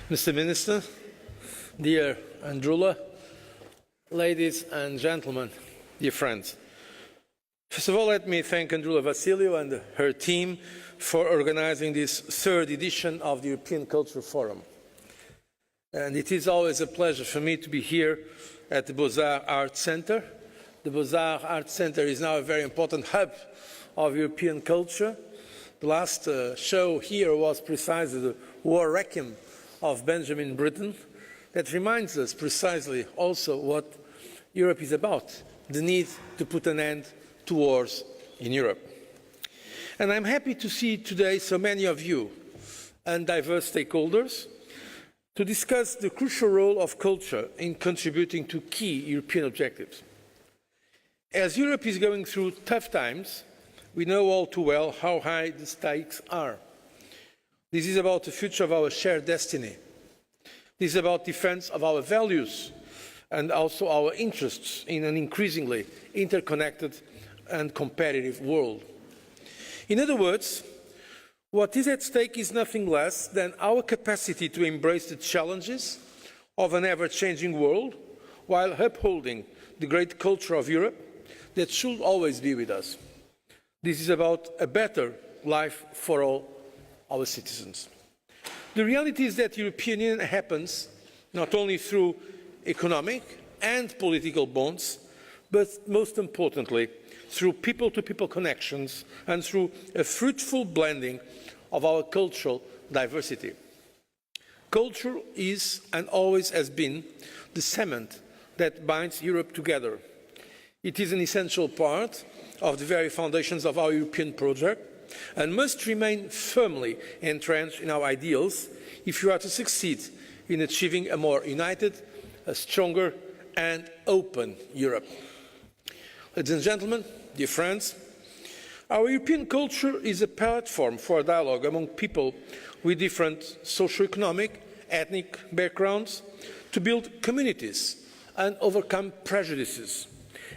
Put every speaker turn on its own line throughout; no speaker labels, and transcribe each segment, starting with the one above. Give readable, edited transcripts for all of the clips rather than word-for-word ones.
Mr. Minister, dear Andrula, ladies and gentlemen, dear friends. First of all, let me thank Andrula Vassiliou and her team for organizing this third edition of the European Culture Forum. And it is always a pleasure for me to be here at the Beaux-Arts Art Center. The Beaux-Arts Art Center is now a very important hub of European culture. The last show here was precisely the War Requiem of Benjamin Britten. That reminds us precisely also what Europe is about, the need to put an end to wars in Europe. And I'm happy to see today so many of you and diverse stakeholders to discuss the crucial role of culture in contributing to key European objectives. As Europe is going through tough times, we know all too well how high the stakes are. This is about the future of our shared destiny. This is about defense of our values and also our interests in an increasingly interconnected and competitive world. In other words, what is at stake is nothing less than our capacity to embrace the challenges of an ever-changing world while upholding the great culture of Europe that should always be with us. This is about a better life for all our citizens. The reality is that the European Union happens not only through economic and political bonds, but most importantly, through people-to-people connections and through a fruitful blending of our cultural diversity. Culture is and always has been the cement that binds Europe together. It is an essential part of the very foundations of our European project and must remain firmly entrenched in our ideals if you are to succeed in achieving a more united, a stronger and open Europe. Ladies and gentlemen, dear friends, our European culture is a platform for dialogue among people with different socio-economic, ethnic backgrounds to build communities and overcome prejudices.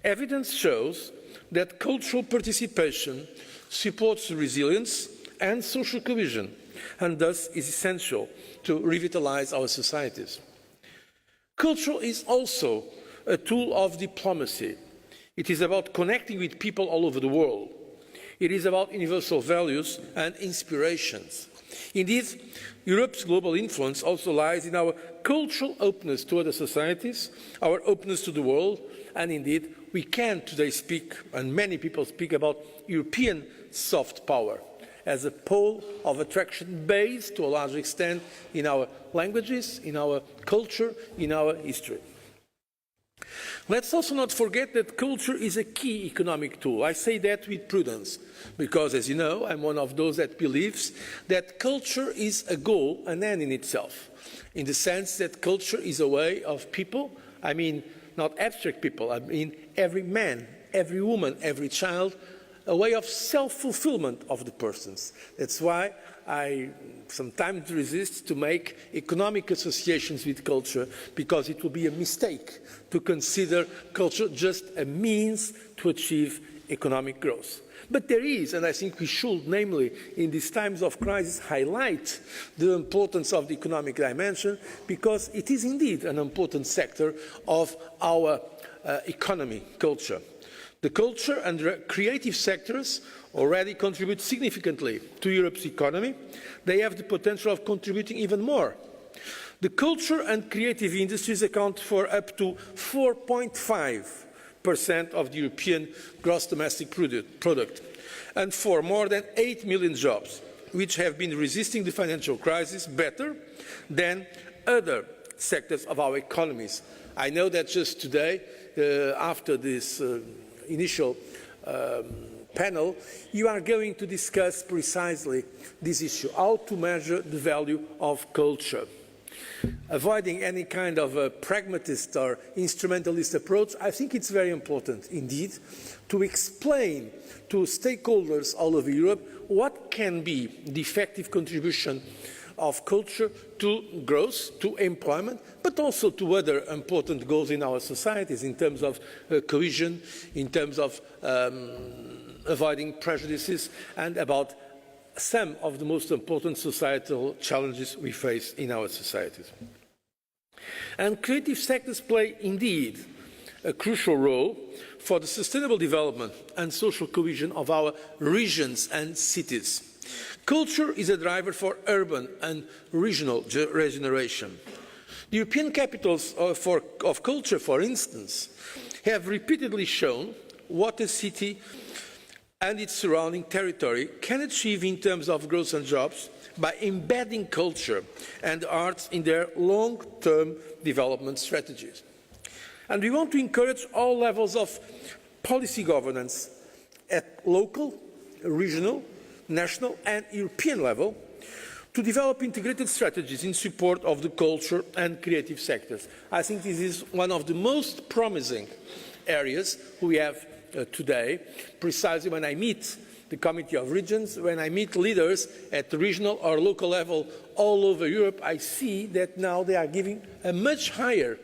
Evidence shows that cultural participation supports resilience and social cohesion, and thus is essential to revitalise our societies. Culture is also a tool of diplomacy. It is about connecting with people all over the world. It is about universal values and inspirations. Indeed, Europe's global influence also lies in our cultural openness to other societies, our openness to the world, and indeed, we can today speak, and many people speak, about European soft power as a pole of attraction based to a large extent in our languages, in our culture, in our history. Let's also not forget that culture is a key economic tool. I say that with prudence, because as you know, I'm one of those that believes that culture is a goal, an end in itself, in the sense that culture is a way of people, I mean not abstract people, I mean every man, every woman, every child, a way of self-fulfillment of the persons. That's why I sometimes resist to make economic associations with culture, because it would be a mistake to consider culture just a means to achieve economic growth. But there is, and I think we should, namely in these times of crisis, highlight the importance of the economic dimension, because it is indeed an important sector of our economy, culture. The culture and creative sectors already contribute significantly to Europe's economy. They have the potential of contributing even more. The culture and creative industries account for up to 4.5% of the European gross domestic product and for more than 8 million jobs, which have been resisting the financial crisis better than other sectors of our economies. I know that just today, after this initial panel, you are going to discuss precisely this issue, how to measure the value of culture. Avoiding any kind of a pragmatist or instrumentalist approach, I think it's very important indeed to explain to stakeholders all over Europe what can be the effective contribution of culture to growth, to employment, but also to other important goals in our societies in terms of cohesion, in terms of avoiding prejudices, and about some of the most important societal challenges we face in our societies. And creative sectors play indeed a crucial role for the sustainable development and social cohesion of our regions and cities. Culture is a driver for urban and regional regeneration. The European capitals of culture, for instance, have repeatedly shown what a city and its surrounding territory can achieve in terms of growth and jobs by embedding culture and arts in their long-term development strategies. And we want to encourage all levels of policy governance at local, regional, national and European level to develop integrated strategies in support of the culture and creative sectors. I think this is one of the most promising areas we have today, precisely when I meet the Committee of Regions, when I meet leaders at the regional or local level all over Europe, I see that now they are giving a much higher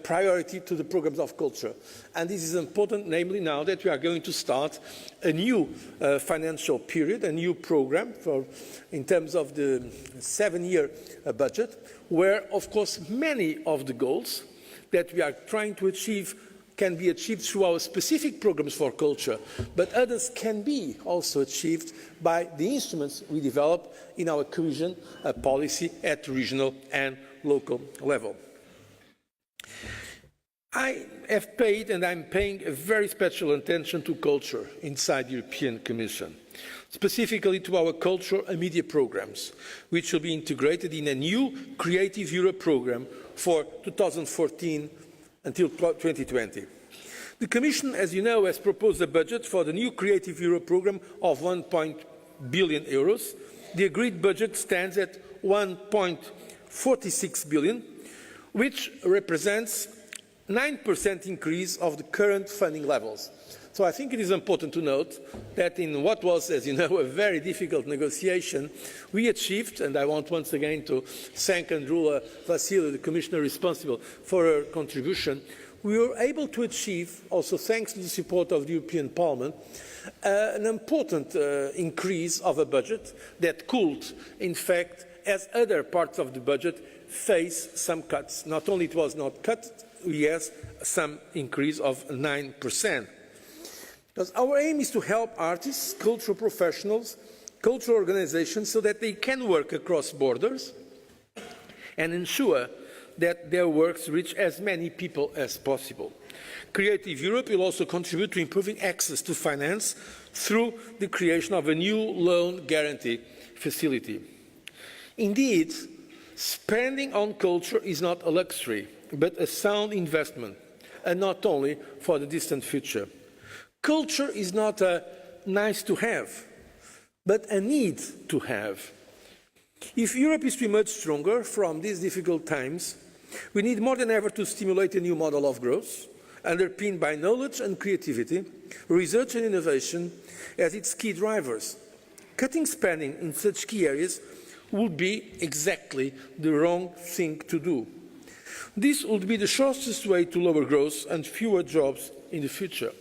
priority to the programs of culture. And this is important, namely now that we are going to start a new financial period, a new program in terms of the 7-year budget, where, of course, many of the goals that we are trying to achieve can be achieved through our specific programs for culture, but others can be also achieved by the instruments we develop in our cohesion policy at regional and local level. I have paid and I'm paying a very special attention to culture inside the European Commission, specifically to our culture and media programs, which will be integrated in a new Creative Europe program for 2014 until 2020. The Commission, as you know, has proposed a budget for the new Creative Europe program of €1 billion. The agreed budget stands at €1.46 billion, which represents 9% increase of the current funding levels. So I think it is important to note that in what was, as you know, a very difficult negotiation, we achieved, and I want once again to thank Andrula Vassiliou, the Commissioner responsible for her contribution, we were able to achieve, also thanks to the support of the European Parliament, an important increase of a budget that could, in fact, as other parts of the budget, face some cuts. Not only it was not cut, yes, some increase of 9%. Because our aim is to help artists, cultural professionals, cultural organizations so that they can work across borders and ensure that their works reach as many people as possible. Creative Europe will also contribute to improving access to finance through the creation of a new loan guarantee facility. Indeed, spending on culture is not a luxury, but a sound investment, and not only for the distant future. Culture is not a nice to have, but a need to have. If Europe is to emerge stronger from these difficult times, we need more than ever to stimulate a new model of growth, underpinned by knowledge and creativity, research and innovation as its key drivers. Cutting spending in such key areas would be exactly the wrong thing to do. This would be the shortest way to lower growth and fewer jobs in the future.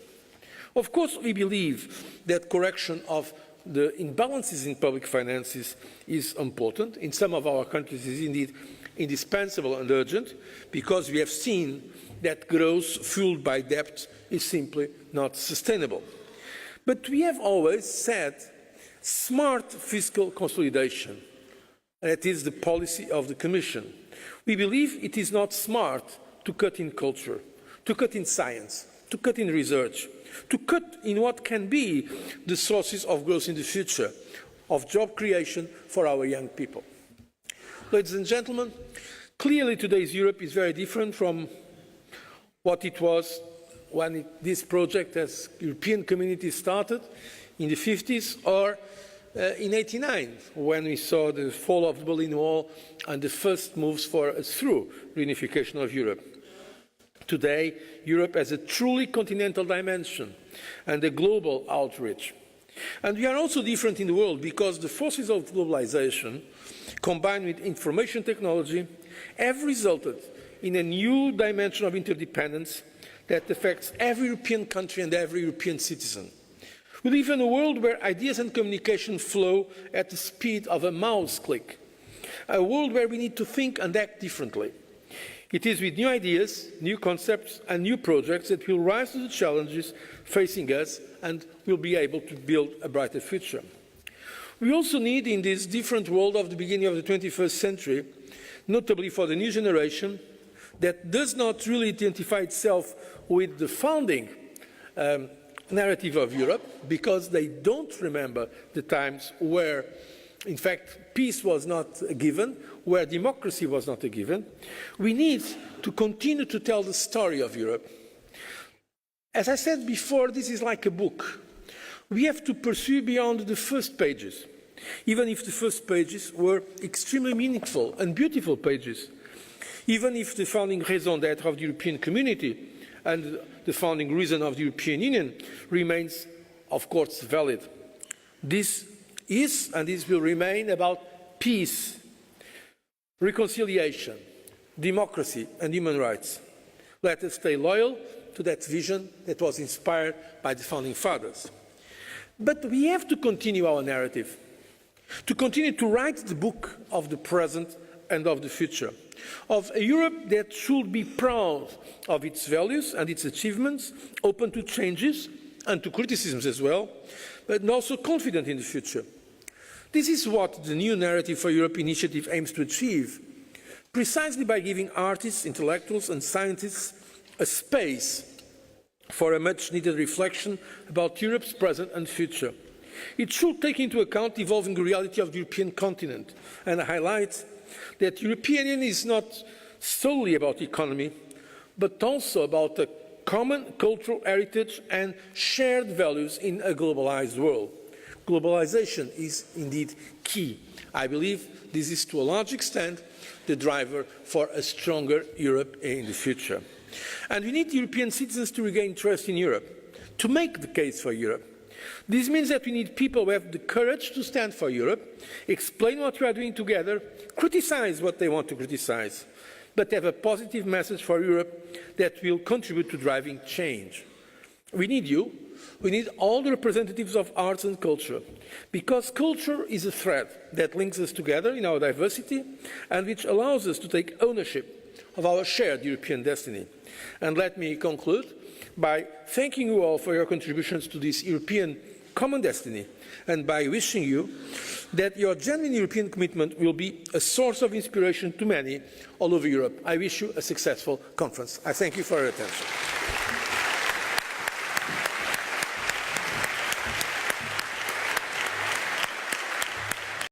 Of course, we believe that correction of the imbalances in public finances is important. In some of our countries it is indeed indispensable and urgent, because we have seen that growth fueled by debt is simply not sustainable. But we have always said smart fiscal consolidation, and that is the policy of the Commission. We believe it is not smart to cut in culture, to cut in science, to cut in research, to cut in what can be the sources of growth in the future, of job creation for our young people. Ladies and gentlemen, clearly today's Europe is very different from what it was when this project as European community started in the 50s or in 1989, when we saw the fall of the Berlin Wall and the first moves for a through reunification of Europe. Today, Europe has a truly continental dimension and a global outreach. And we are also different in the world because the forces of globalization, combined with information technology, have resulted in a new dimension of interdependence that affects every European country and every European citizen. We live in a world where ideas and communication flow at the speed of a mouse click, a world where we need to think and act differently. It is with new ideas, new concepts and new projects that we'll rise to the challenges facing us and will be able to build a brighter future. We also need, in this different world of the beginning of the 21st century, notably for the new generation that does not really identify itself with the founding narrative of Europe, because they don't remember the times where, in fact, peace was not a given, where democracy was not a given. We need to continue to tell the story of Europe. As I said before, this is like a book. We have to pursue beyond the first pages, even if the first pages were extremely meaningful and beautiful pages, even if the founding raison d'être of the European community and the founding reason of the European Union remains, of course, valid. This is and this will remain about peace, reconciliation, democracy and human rights. Let us stay loyal to that vision that was inspired by the founding fathers. But we have to continue our narrative, to continue to write the book of the present and of the future, of a Europe that should be proud of its values and its achievements, open to changes and to criticisms as well, but also confident in the future. This is what the new Narrative for Europe initiative aims to achieve, precisely by giving artists, intellectuals and scientists a space for a much-needed reflection about Europe's present and future. It should take into account the evolving reality of the European continent and highlight that the European Union is not solely about economy, but also about a common cultural heritage and shared values in a globalized world. Globalization is indeed key. I believe this is to a large extent the driver for a stronger Europe in the future. And we need European citizens to regain trust in Europe, to make the case for Europe. This means that we need people who have the courage to stand for Europe, explain what we are doing together, criticize what they want to criticize, but have a positive message for Europe that will contribute to driving change. We need you. We need all the representatives of arts and culture, because culture is a thread that links us together in our diversity and which allows us to take ownership of our shared European destiny. And let me conclude by thanking you all for your contributions to this European common destiny, and by wishing you that your genuine European commitment will be a source of inspiration to many all over Europe. I wish you a successful conference. I thank you for your attention.